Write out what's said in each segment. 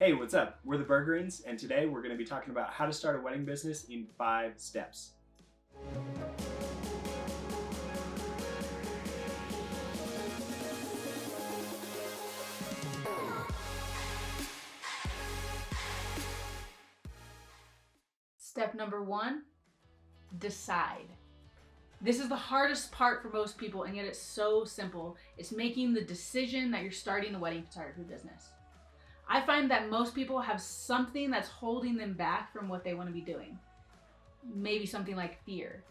Hey, what's up? We're the Burgerins, and today we're going to be talking about how to start a wedding business in 5 steps. Step number 1, decide. This is the hardest part for most people, and yet it's so simple. It's making the decision that you're starting a wedding photography business. I find that most people have something that's holding them back from what they want to be doing. Maybe something like fear.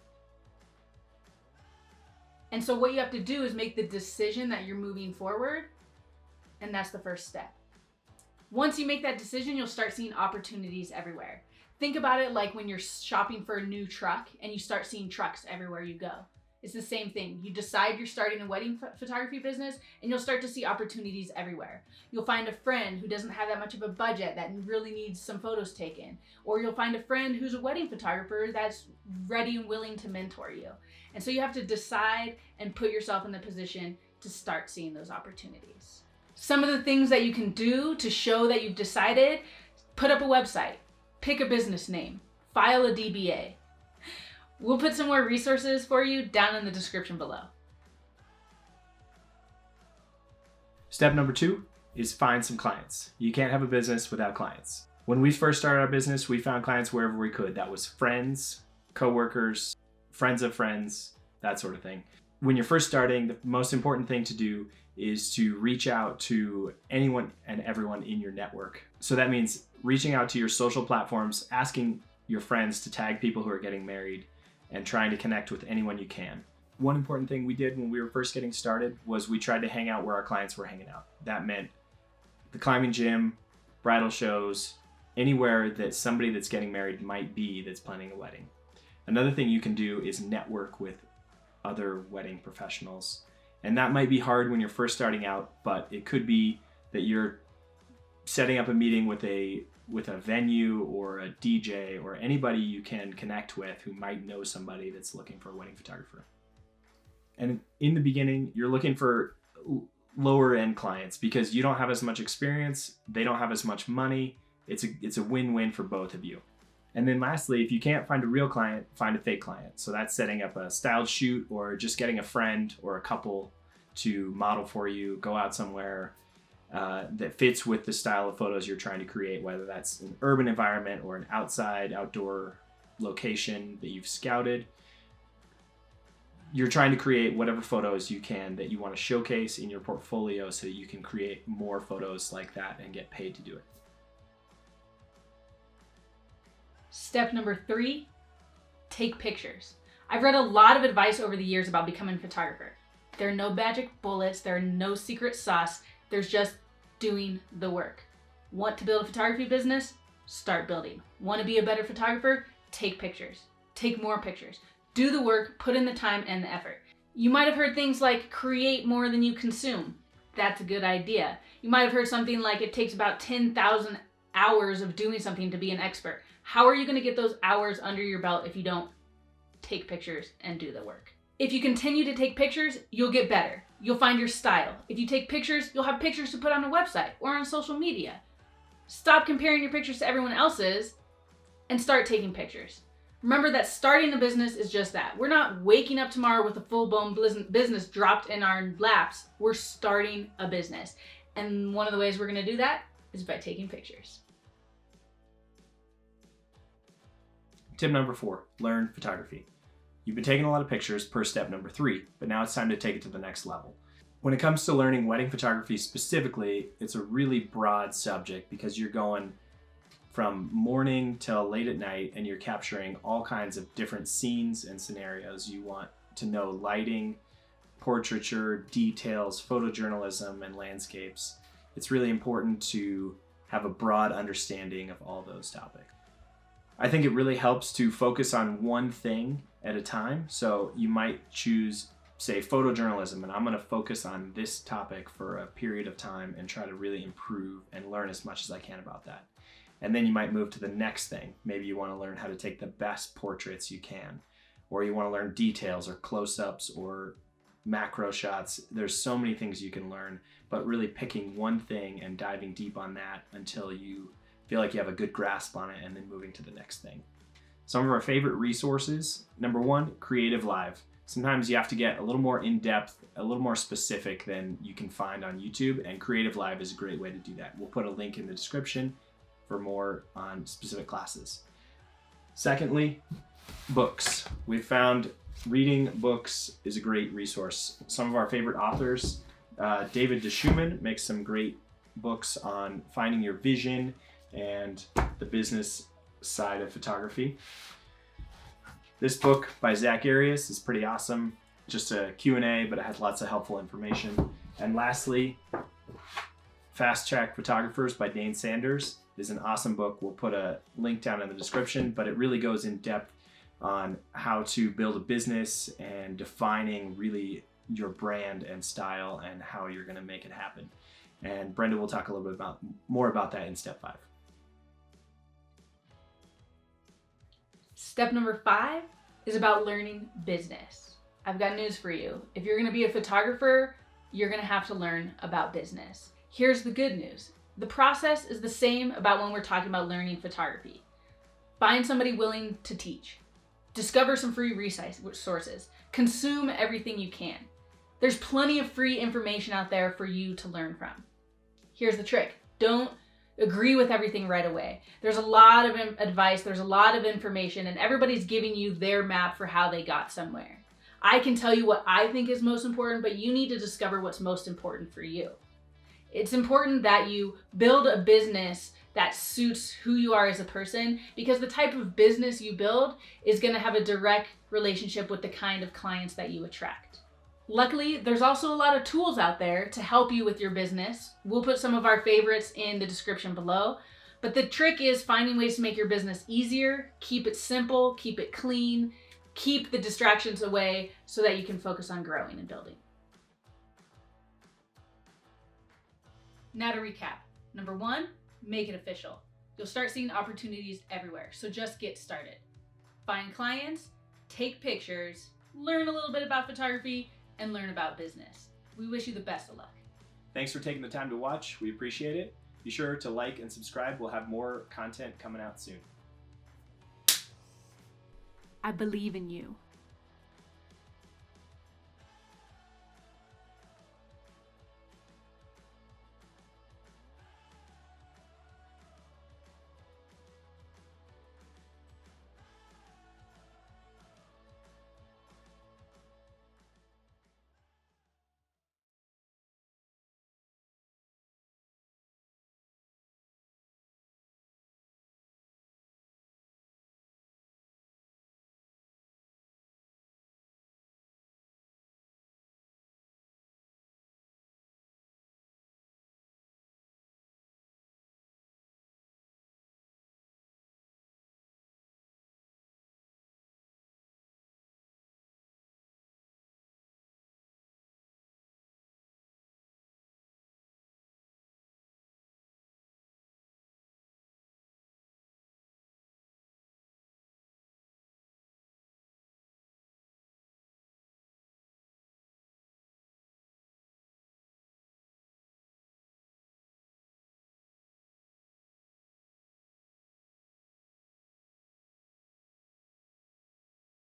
And so what you have to do is make the decision that you're moving forward, and that's the first step. Once you make that decision, you'll start seeing opportunities everywhere. Think about it like when you're shopping for a new truck and you start seeing trucks everywhere you go. It's the same thing. You decide you're starting a wedding photography business and you'll start to see opportunities everywhere. You'll find a friend who doesn't have that much of a budget that really needs some photos taken. Or you'll find a friend who's a wedding photographer that's ready and willing to mentor you. And so you have to decide and put yourself in the position to start seeing those opportunities. Some of the things that you can do to show that you've decided: put up a website, pick a business name, file a DBA. We'll put some more resources for you down in the description below. Step number 2 is find some clients. You can't have a business without clients. When we first started our business, we found clients wherever we could. That was friends, coworkers, friends of friends, that sort of thing. When you're first starting, the most important thing to do is to reach out to anyone and everyone in your network. So that means reaching out to your social platforms, asking your friends to tag people who are getting married, and trying to connect with anyone you can. One important thing we did when we were first getting started was we tried to hang out where our clients were hanging out. That meant the climbing gym, bridal shows, anywhere that somebody that's getting married might be that's planning a wedding. Another thing you can do is network with other wedding professionals. And that might be hard when you're first starting out, but it could be that you're setting up a meeting with a venue or a DJ or anybody you can connect with who might know somebody that's looking for a wedding photographer. And in the beginning, you're looking for lower end clients because you don't have as much experience, they don't have as much money. It's a win-win for both of you. And then lastly, if you can't find a real client, find a fake client. So that's setting up a styled shoot or just getting a friend or a couple to model for you, go out somewhere that fits with the style of photos you're trying to create, whether that's an urban environment or an outdoor location that you've scouted. You're trying to create whatever photos you can that you want to showcase in your portfolio so you can create more photos like that and get paid to do it. Step number 3, take pictures. I've read a lot of advice over the years about becoming a photographer. There are no magic bullets, there are no secret sauce, there's just doing the work. Want to build a photography business? Start building. Want to be a better photographer? Take pictures. Take more pictures. Do the work, put in the time and the effort. You might have heard things like create more than you consume. That's a good idea. You might have heard something like it takes about 10,000 hours of doing something to be an expert. How are you going to get those hours under your belt if you don't take pictures and do the work? If you continue to take pictures, you'll get better. You'll find your style. If you take pictures, you'll have pictures to put on a website or on social media. Stop comparing your pictures to everyone else's and start taking pictures. Remember that starting a business is just that. We're not waking up tomorrow with a full-blown business dropped in our laps. We're starting a business. And one of the ways we're going to do that is by taking pictures. Tip number 4, learn photography. You've been taking a lot of pictures per step number 3, but now it's time to take it to the next level. When it comes to learning wedding photography specifically, it's a really broad subject because you're going from morning till late at night and you're capturing all kinds of different scenes and scenarios. You want to know lighting, portraiture, details, photojournalism, and landscapes. It's really important to have a broad understanding of all those topics. I think it really helps to focus on one thing at a time. So you might choose, say, photojournalism, and I'm going to focus on this topic for a period of time and try to really improve and learn as much as I can about that. And then you might move to the next thing. Maybe you want to learn how to take the best portraits you can, or you want to learn details or close-ups or macro shots. There's so many things you can learn, but really picking one thing and diving deep on that until you feel like you have a good grasp on it, and then moving to the next thing. Some of our favorite resources: number one, Creative Live. Sometimes you have to get a little more in-depth, a little more specific than you can find on YouTube, and Creative Live is a great way to do that. We'll put a link in the description for more on specific classes. Secondly, books. We've found reading books is a great resource. Some of our favorite authors, David DeSchumann makes some great books on finding your vision and the business side of photography. This book by Zach Arias is pretty awesome. Just a Q&A, but it has lots of helpful information. And lastly, Fast Track Photographers by Dane Sanders is an awesome book. We'll put a link down in the description, but it really goes in depth on how to build a business and defining really your brand and style and how you're going to make it happen. And Brenda will talk a little bit more about that in step 5. Step number 5 is about learning business. I've got news for you. If you're going to be a photographer, you're going to have to learn about business. Here's the good news. The process is the same about when we're talking about learning photography. Find somebody willing to teach. Discover some free resources. Consume everything you can. There's plenty of free information out there for you to learn from. Here's the trick. Don't agree with everything right away. There's a lot of advice, there's a lot of information, and everybody's giving you their map for how they got somewhere. I can tell you what I think is most important, but you need to discover what's most important for you. It's important that you build a business that suits who you are as a person, because the type of business you build is going to have a direct relationship with the kind of clients that you attract. Luckily, there's also a lot of tools out there to help you with your business. We'll put some of our favorites in the description below. But the trick is finding ways to make your business easier, keep it simple, keep it clean, keep the distractions away so that you can focus on growing and building. Now to recap. Number 1, make it official. You'll start seeing opportunities everywhere, so just get started. Find clients, take pictures, learn a little bit about photography, and learn about business. We wish you the best of luck. Thanks for taking the time to watch. We appreciate it. Be sure to like and subscribe. We'll have more content coming out soon. I believe in you.